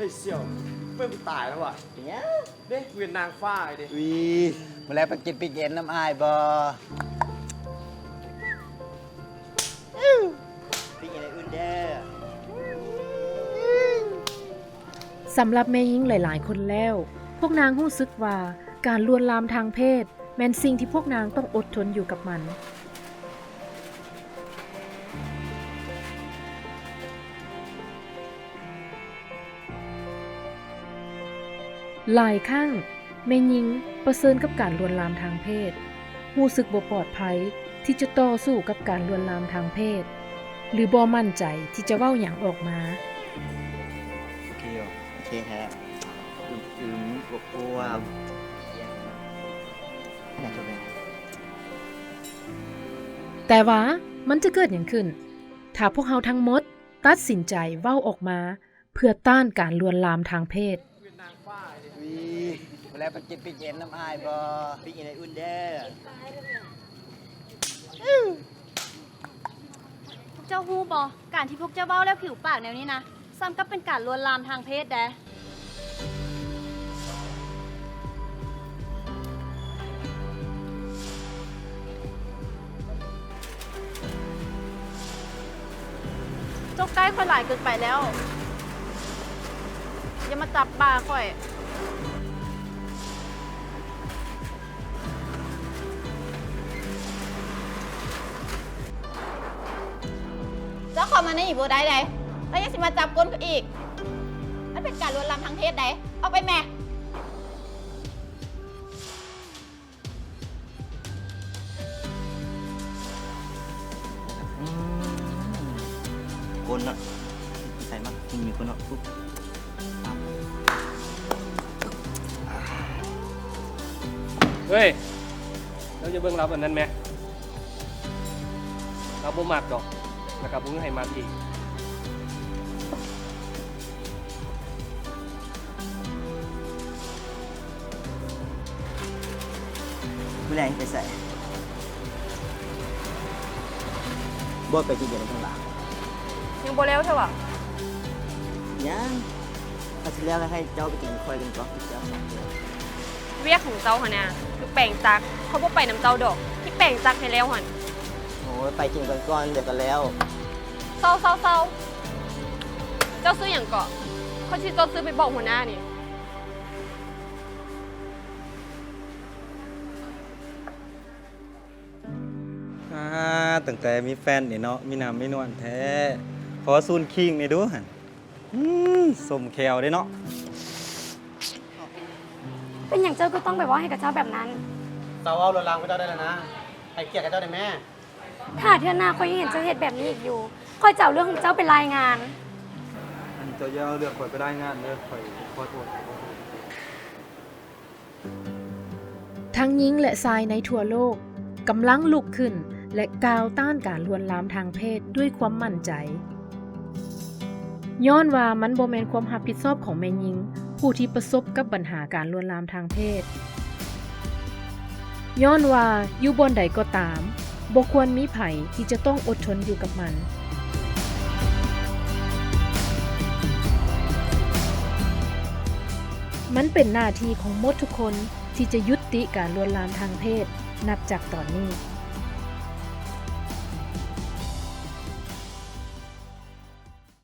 ฮ้ยเสี่ยวเพื่อนกูตายแล้วว่ะ เนี่ย เด้เวียนนางฟ้าไอ้เด้ วีมาแล้วไปกินปีกเย็นน้ำอายบอปีกเย็นอื่นเด้อ สำหรับแม่หญิงหลายๆคนแล้ว พวกนางรู้สึกว่าการลวนลามทางเพศแม่นสิ่งที่พวกนางต้องอดทนอยู่กับมัน หลายครั้งแม่หญิงประเสริญกับการลวนลามทางเพศรู้สึกบ่ปลอดภัยที่จะต่อสู้กับการลวนลามทางเพศ หรือบ่มั่นใจที่จะเว้าหยังออกมา โอเคเหรอโอเคแท้อึ้งๆกลัวอยากจะเป็น แต่ว่ามันจะเกิดอย่างขึ้น ถ้าพวกเราทั้งหมดตัดสินใจเว้าออกมา เพื่อต้านการลวนลามทางเพศ เวียนนางฟ้าไอ้เด้ วีมาแล้วไปกินปีกเย็นน้ำอายบอปีกเย็นอื่นเด้อ พวกเจ้าฮู้บ่การที่พวกเจ้าเว้าแล้วผิวปากแนวนี้นะซ้ำกับเป็นการลวนลามทางเพศแด เจ้าใกล้ข่อยหลายเกินไปแล้ว อย่ามาจับบ่าข่อย เจ้าของมันในอีกบัวได้แล้วยังสิมาจับก้นเขาอีกมันเป็นการลวนลามทางเพศได้เอาไปแม่ คนอ่ะใส่มากมีคนอ่ะปุ๊บ เฮ้ยเราจะเบิ่งรับอันนั้นไหมเราบ่มักดอกแล้วก็บ่ให้มักอีก ไม่แรงไปใส่บดไปกินเย็นข้างหลัง ยังบ่แล้วเท่าว่ะ ยังอาทิตย์แล้วให้เจ้าไปกินคอยกันก่อนเจ้า เวียกของเจ้าหั่นน่ะคือแปลงจักเขาบ่ไปน้ำเจ้าดอกที่แปลงจักให้แล้วหั่น โอ้ยไปกินกันก่อนเดี๋ยวกันแล้ว เศร้าเจ้าซื้อหยังเกาะเขาสิเจ้าซื้อไปบอกหัวหน้านี่ ตั้งแต่มีแฟนนี่เนาะมีน้ำมีนวลแท้ขอซูนคิงนี่ดูหั่นสมแควได้เนาะ เป็นอย่างเจ้าก็ต้องไปว่าให้กับเจ้าแบบนั้น เจ้าเอาลวนลามกับเจ้าได้แล้วนะให้เกียรติกับเจ้าได้แม่ ถ้าเทื่อหน้าค่อยยังเห็นเจ้าเหตุแบบนี้อีกอยู่ ค่อยจะเอาเรื่องของเจ้าเป็นรายงาน อันเจ้าอย่าเอาเลือกข่อยไปได้งานเด้อข่อยขอโทษ ทั้งหญิงและชายในทั่วโลกกำลังลุกขึ้นและก้าวต้านการลวนลามทางเพศด้วยความมั่นใจ ย้อนว่ามันบ่แม่นความรับผิดชอบของแม่หญิง ผู้ที่ประสบกับปัญหาการลวนลามทางเพศ ย้อนว่าอยู่บนใดก็ตามบ่ควรมีไผที่จะต้องอดทนอยู่กับมัน มันเป็นหน้าที่ของหมดทุกคนที่จะยุติการลวนลามทางเพศนับจากตอนนี้